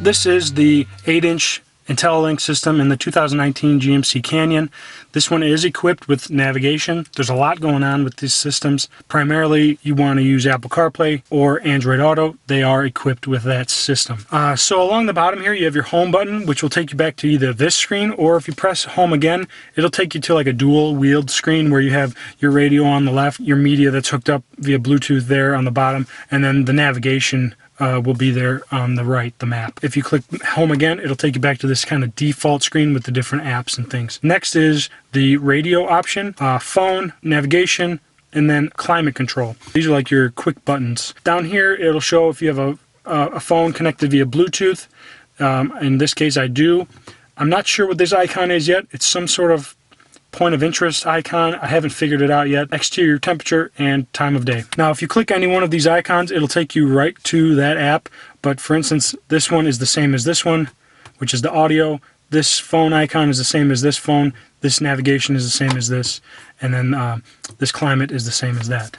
This is the 8-inch IntelliLink system in the 2019 GMC Canyon. This one is equipped with navigation. There's a lot going on with these systems. Primarily, you want to use Apple CarPlay or Android Auto. They are equipped with that system. So along the bottom here, you have your home button, which will take you back to either this screen, or if you press home again, it'll take you to like a dual-wheeled screen where you have your radio on the left, your media that's hooked up via Bluetooth there on the bottom, and then the navigation will be there on the right, the map. If you click home again, it'll take you back to this kind of default screen with the different apps and things. Next is the radio option, phone, navigation, and then climate control. These are like your quick buttons. Down here, it'll show if you have a phone connected via Bluetooth. In this case, I do. I'm not sure what this icon is yet. It's some sort of point of interest icon. I haven't figured it out yet. Exterior temperature and time of day. Now, if you click any one of these icons, it'll take you right to that app. But for instance, this one is the same as this one, which is the audio. This phone icon is the same as this phone. This navigation is the same as this. And then this climate is the same as that.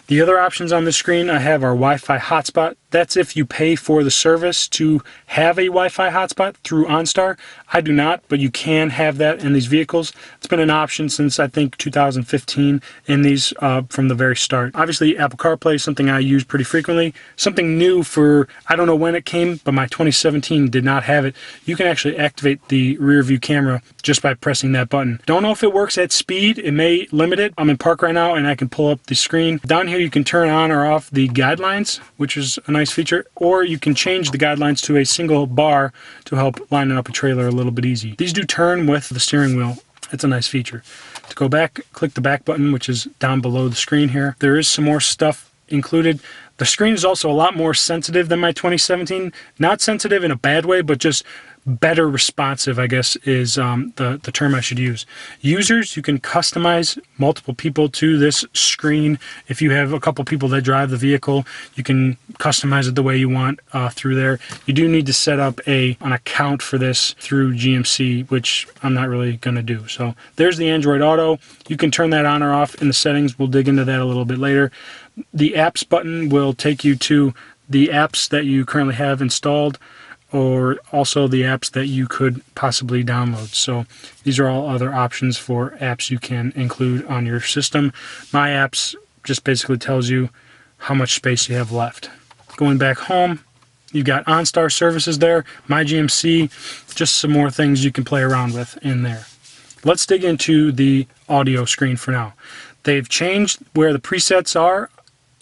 The other options on the screen I have are Wi-Fi hotspot. That's if you pay for the service to have a Wi-Fi hotspot through OnStar. I do not, but you can have that in these vehicles. It's been an option since I think 2015 in these from the very start. Obviously, Apple CarPlay is something I use pretty frequently. Something new for, I don't know when it came, but my 2017 did not have it. You can actually activate the rear view camera just by pressing that button. Don't know if it works at speed. It may limit it. I'm in park right now and I can pull up the screen. Down here you can turn on or off the guidelines, which is a nice feature, or you can change the guidelines to a single bar to help line up a trailer a little bit easy. These do turn with the steering wheel. It's a nice feature. To go back, click the back button, which is down below the screen here. There is some more stuff included. The screen is also a lot more sensitive than my 2017. Not sensitive in a bad way, but just better responsive, I guess, is the term I should use. Users, you can customize multiple people to this screen. If you have a couple people that drive the vehicle, you can customize it the way you want through there. You do need to set up an account for this through GMC, which I'm not really going to do. So there's the Android Auto. You can turn that on or off in the settings. We'll dig into that a little bit later. The apps button will take you to the apps that you currently have installed, or also the apps that you could possibly download. So these are all other options for apps you can include on your system. My apps just basically tells you how much space you have left. Going back home, you've got OnStar services there, My GMC, just some more things you can play around with in there. Let's dig into the audio screen for now. They've changed where the presets are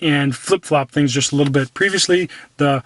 and flip-flop things just a little bit. Previously, the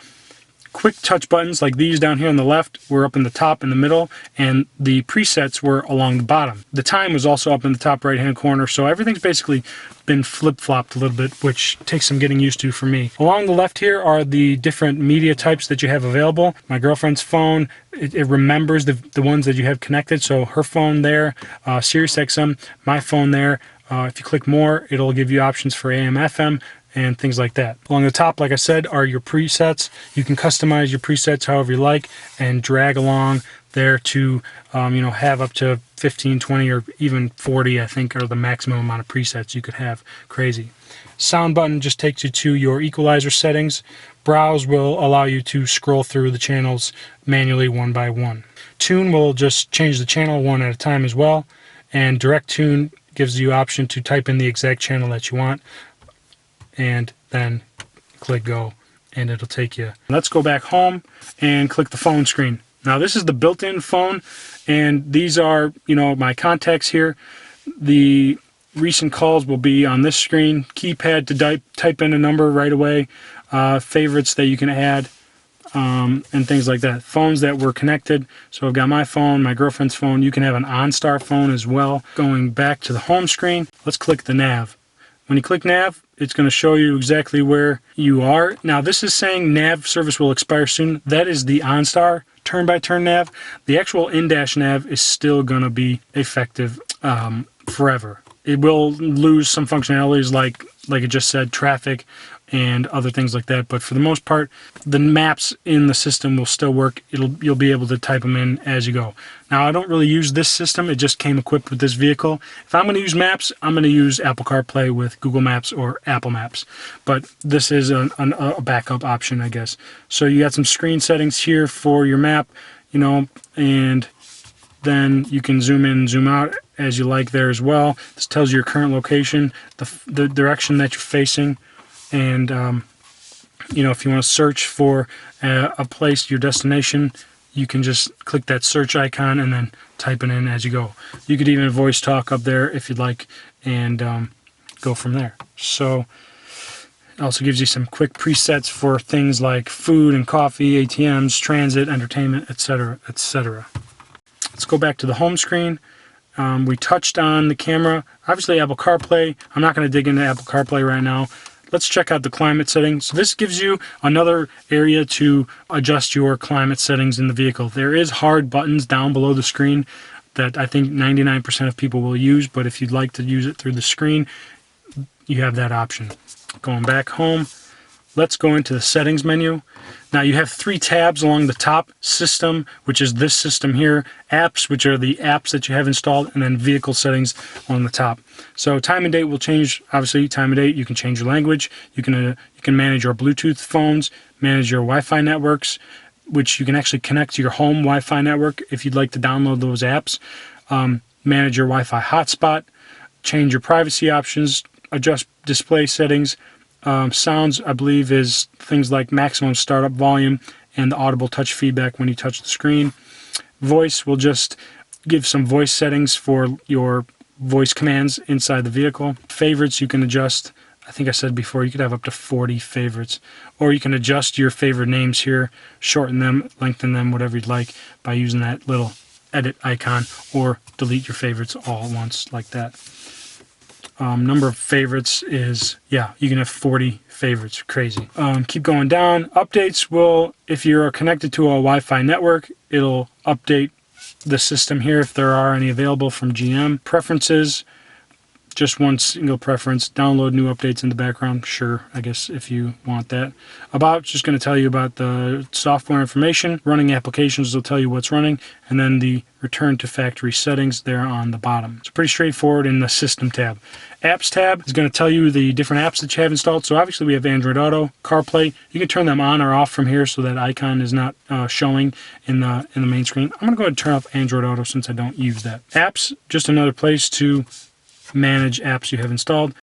quick touch buttons like these down here on the left were up in the top in the middle, and the presets were along the bottom. The time was also up in the top right hand corner, so everything's basically been flip-flopped a little bit, which takes some getting used to for me. Along the left here are the different media types that you have available. My girlfriend's phone, it remembers the ones that you have connected, so her phone there, Sirius XM, my phone there. If you click more, it'll give you options for AM, FM, and things like that. Along the top, like I said, are your presets. You can customize your presets however you like and drag along there to have up to 15, 20, or even 40, I think, are the maximum amount of presets you could have. Crazy. Sound button just takes you to your equalizer settings. Browse will allow you to scroll through the channels manually one by one. Tune will just change the channel one at a time as well. And Direct Tune gives you option to type in the exact channel that you want, and then click go, and it'll take you. Let's go back home and click the phone screen. Now this is the built-in phone, and these are, my contacts here. The recent calls will be on this screen. Keypad to type in a number right away. Favorites that you can add, and things like that. Phones that were connected. So I've got my phone, my girlfriend's phone. You can have an OnStar phone as well. Going back to the home screen, let's click the nav. When you click nav, it's going to show you exactly where you are. Now this is saying nav service will expire soon. That is the OnStar turn-by-turn nav. The actual in-dash nav is still going to be effective forever. It will lose some functionalities like it just said, traffic and other things like that. But for the most part, the maps in the system will still work. You'll be able to type them in as you go. Now, I don't really use this system. It just came equipped with this vehicle. If I'm going to use maps, I'm going to use Apple CarPlay with Google Maps or Apple Maps. But this is a backup option, I guess. So you got some screen settings here for your map, you know, and then you can zoom in and zoom out as you like there as well. This tells you your current location, the direction that you're facing, and you know, if you want to search for a place, your destination, you can just click that search icon and then type it in as you go. You could even voice talk up there if you'd like, and go from there. So it also gives you some quick presets for things like food and coffee, ATMs, transit, entertainment, etc., etc. Let's go back to the home screen. We touched on the camera. Obviously, Apple CarPlay. I'm not going to dig into Apple CarPlay right now. Let's check out the climate settings. So this gives you another area to adjust your climate settings in the vehicle. There is hard buttons down below the screen that I think 99% of people will use, but if you'd like to use it through the screen, you have that option. Going back home, let's go into the settings menu. Now you have 3 tabs along the top: system, which is this system here, apps, which are the apps that you have installed, and then vehicle settings on the top. So time and date will change. Obviously, time and date, you can change your language. You can manage your Bluetooth phones, manage your Wi-Fi networks, which you can actually connect to your home Wi-Fi network if you'd like to download those apps. Manage your Wi-Fi hotspot, change your privacy options, adjust display settings. Sounds, I believe, is things like maximum startup volume and the audible touch feedback when you touch the screen. Voice will just give some voice settings for your voice commands inside the vehicle. Favorites you can adjust. I think I said before, you could have up to 40 favorites. Or you can adjust your favorite names here, shorten them, lengthen them, whatever you'd like, by using that little edit icon, or delete your favorites all at once like that. Number of favorites is, yeah, you can have 40 favorites. Crazy. Keep going down. Updates will, if you're connected to a Wi-Fi network, it'll update the system here if there are any available from GM. Preferences, just one single preference. Download new updates in the background. Sure, I guess if you want that. About, just going to tell you about the software information. Running applications will tell you what's running. And then the return to factory settings there on the bottom. It's pretty straightforward in the system tab. Apps tab is going to tell you the different apps that you have installed. So obviously we have Android Auto, CarPlay. You can turn them on or off from here so that icon is not showing in the main screen. I'm going to go ahead and turn off Android Auto since I don't use that. Apps, just another place to manage apps you have installed.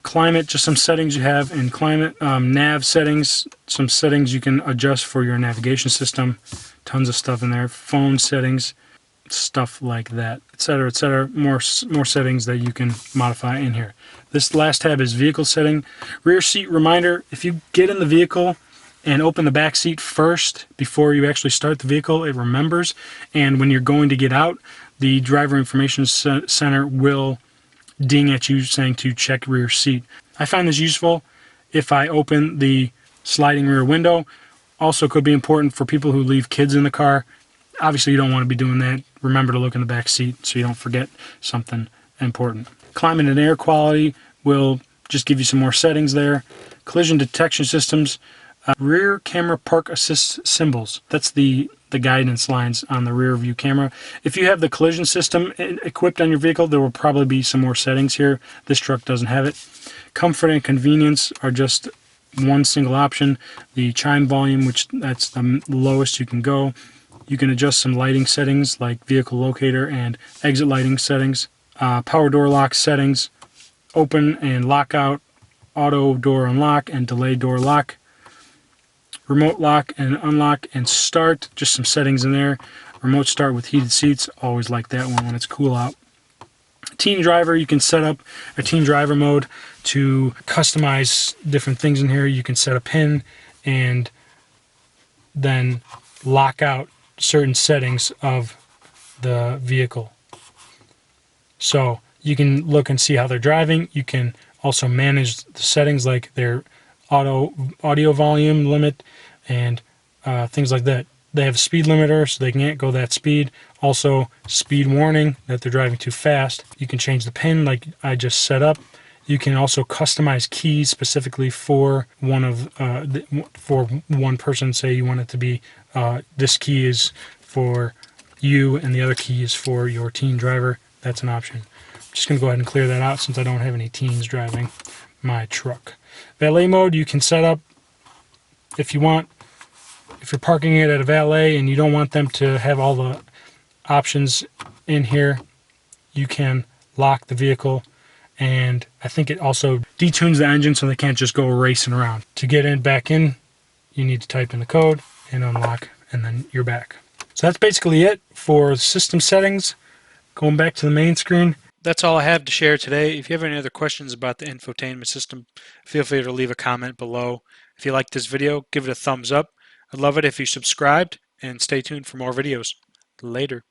Climate, just some settings you have in climate. Nav settings, some settings you can adjust for your navigation system. Tons of stuff in there. Phone settings, stuff like that, etc., etc. More settings that you can modify in here. This last tab is vehicle setting. Rear seat reminder. If you get in the vehicle and open the back seat first before you actually start the vehicle, it remembers. And when you're going to get out, the driver information center will ding at you saying to check rear seat. I find this useful if I open the sliding rear window. Also could be important for people who leave kids in the car. Obviously you don't want to be doing that. Remember to look in the back seat so you don't forget something important. Climate and air quality will just give you some more settings there. Collision detection systems. Rear camera park assist symbols. That's the guidance lines on the rear view camera. If you have the collision system equipped on your vehicle, there will probably be some more settings here. This truck doesn't have it. Comfort and convenience are just one single option. The chime volume, which that's the lowest you can go. You can adjust some lighting settings like vehicle locator and exit lighting settings. Power door lock settings. Open and lockout, auto door unlock and delay door lock. Remote lock and unlock and start, just some settings in there. Remote start with heated seats, always like that one when it's cool out. Teen driver, you can set up a teen driver mode to customize different things in here. You can set a pin and then lock out certain settings of the vehicle. So you can look and see how they're driving. You can also manage the settings like their audio volume limit and things like that. They have a speed limiter so they can't go that speed. Also speed warning that they're driving too fast. You can change the pin like I just set up. You can also customize keys specifically for for one person. Say you want it to be this key is for you and the other key is for your teen driver. That's an option. I'm just going to go ahead and clear that out since I don't have any teens driving my truck. Valet mode you can set up if you want. If you're parking it at a valet and you don't want them to have all the options in here, you can lock the vehicle, and I think it also detunes the engine so they can't just go racing around. To get back in, you need to type in the code and unlock, and then you're back. So that's basically it for system settings. Going back to the main screen. That's all I have to share today. If you have any other questions about the infotainment system, feel free to leave a comment below. If you liked this video, give it a thumbs up. I'd love it if you subscribed, and stay tuned for more videos. Later.